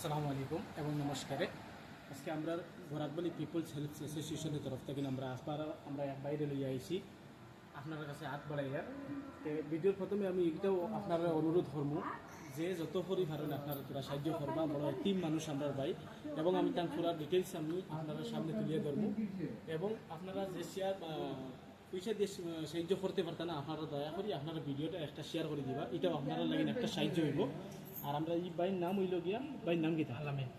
আসসালামু আলাইকুম এবং নমস্কারে। আজকে আমরা বরাকবলি পিপলস হেলথ অ্যাসোসিয়েশনের তরফ থেকে আমরা এক বাইরে লইয়া আইছি আপনার কাছে হাত বাড়াইয়ার। ভিডিওর প্রথমে আমি এটাও আপনার অনুরোধ করবো যে যত পরিমাণ আপনারা তোরা সাহায্য করবা। বড় টিম মানুষ আমরা ভাই এবং আমি তার পুরা ডিটেলস আমি আপনারা সামনে তুলিয়ে ধরবো এবং আপনারা যে শেয়ার পয়সা দিয়ে সাহায্য করতে পারতেন না, আপনারা দয়া করি আপনারা ভিডিওটা একটা শেয়ার করে দিবা, এটাও আপনারা লাগেন একটা সাহায্য হইব। আর আমরা এই বাইর নাম হইল গিয়া, বাইর নাম কি আলামিন,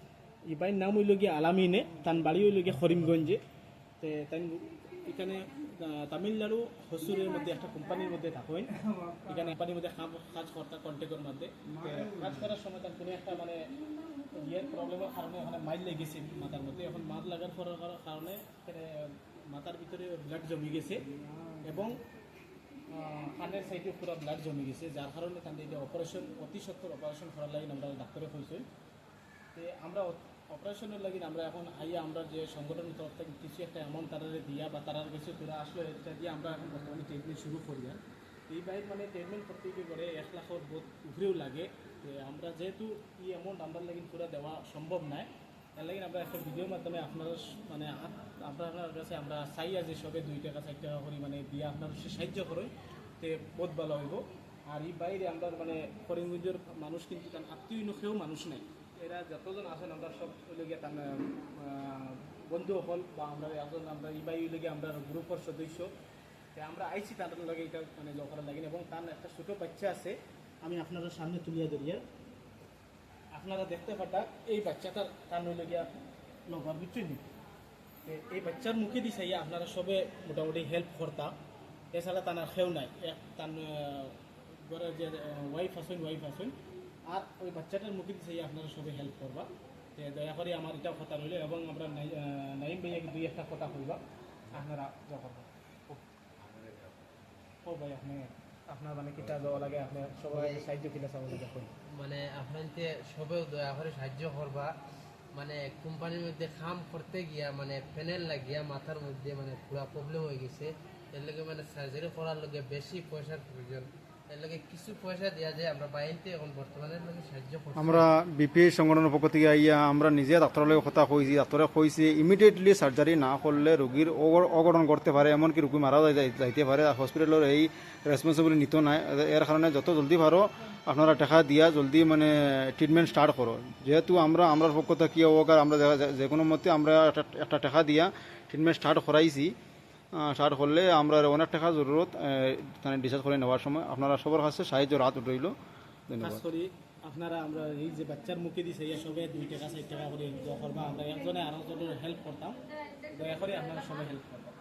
এই বাইর নাম হইল গিয়া আলামিনে, তার বাড়ি হইল গিয়া করিমগঞ্জে। তাই এখানে তামিলনাড়ু হসুরের মধ্যে একটা কোম্পানির মধ্যে থাকেন, এখানে কোম্পানির মধ্যে কাজ করতে কন্ট্যাক্টের মধ্যে কাজ করার সময় তার কোনো একটা মানে ইয়ের প্রবলেমের কারণে ওখানে মাইল লেগেছে মাথার মধ্যে। এখন মাথ লাগার কারণে মাথার ভিতরে ব্লাড জমে গেছে এবং কানের সাইডে পুরো ব্লাড জমে গেছে, যার কারণে তাদের এটা অপারেশন অতি সত্তর অপারেশন করার লাগে আমরা ডাক্তারে হয়েছে। তো আমরা অপারেশনের লাগে আমরা এখন আইয়া আমরা যে সংগঠনের তরফ থেকে কিছু একটা অ্যামাউন্ট তারা দিয়া বা তারার কাছে তোরা আসলো, এটা দিয়ে আমরা এখন বর্তমানে ট্রিটমেন্ট শুরু করি। আর এই বাইর মানে ট্রিটমেন্ট করতে গিয়ে করে 1 লাখের বহুত উপরেও লাগে। আমরা যেহেতু এই অ্যামাউন্ট আমরা লাগে পুরো দেওয়া সম্ভব নয়, তার লাগে আমরা একটা ভিডিওর মাধ্যমে আপনারা মানে আপনার কাছে আমরা চাই যে সবে 2 টাকা 4 টাকা করে মানে দিয়ে আপনারা সাহায্য করেন, তে বহুত ভালো হইব। আর এই বাইরে আমরা মানে করিমগঞ্জের মানুষ কিন্তু তার আত্মীয় নখেও মানুষ নাই, এরা যতজন আছেন আমরা সব লেগে তার বন্ধু হল বা আমরা এখন আমরা এই বাই লেগে আমরা গ্রুপের সদস্য, আমরা আইছি তাদের লগে এটা মানে করার লাগেন। এবং তার একটা ছোটো বাচ্চা আছে, আমি আপনারা সামনে তুলিয়া ধরিয়া আপনারা দেখতে পাটা এই বাচ্চাটার তার নইলে গিয়া লগর বুঝছেন। এই বাচ্চার মুখে দিছাইয়া আপনারা সবে মোটামুটি হেল্প করতা, এছাড়া তার খেউ নাই। তার ঘরের যে ওয়াইফ আসেন আর ওই বাচ্চাটার মুখে দিছাইয়া আপনারা সবে হেল্প করবা। দয়া করে আমার এটাও কথা রইল এবং আমরা নাইম ভাইয়াকে 2-1 কথা কইবা আপনারা যা করবেন। ও ভাই আপনি আপনার মানে কিটা দেওয়া লাগে, আপনি সবাই সাহায্য কিনা চাওয়া লাগে মানে আপনাকে সবে দয়া করে সাহায্য করবা। মানে কোম্পানির মধ্যে কাম করতে গিয়া মানে প্যানেল লাগিয়া মাথার মধ্যে মানে পুরা প্রবলেম হয়ে গেছে, এর লগে মানে সার্জারি করার লগে বেশি পয়সার প্রয়োজন, এর লগে কিছু পয়সা দেওয়া যায়। আমরা বাইরে এখন বর্তমানে সাহায্য করছি। আমরা বিপি সংগঠনের পক্ষ থেকে আইয়া আমরা নিজে ডাক্তারের লগে কথা কইছি, ডাক্তারে কইছে ইমিডিয়েটলি সার্জারি না করলে রোগীর অঘটন করতে পারে, এমনকি রোগী মারা যাইতে পারে। হসপিটালের এই রেসপন্সিবিলিটি নিত নাই, এর কারণে যত জলদি পারো আপনারা টাকা দিয়া জলদি মানে ট্রিটমেন্ট স্টার্ট করো। যেহেতু আমরা পক্ষ থেকে হোক আর আমরা যে কোনো মতে আমরা একটা টাকা দিয়া ট্রিটমেন্ট স্টার্ট করাইছি। স্টার্ট করলে আমরা অনেক টাকা জরুরত মানে ডিসচার্জ করে নেওয়ার সময় আপনারা সবার কাছে সাহায্য রাত রইল। ধন্যবাদ। আপনারা আমরা এই যে বাচ্চার মুখে দিছে সবাই 2 টাকা 4 টাকা করে করবা, আমরা একজনে আর একজনের হেল্প করতাম, দয়া করে আপনারা সবাই হেল্প করবেন।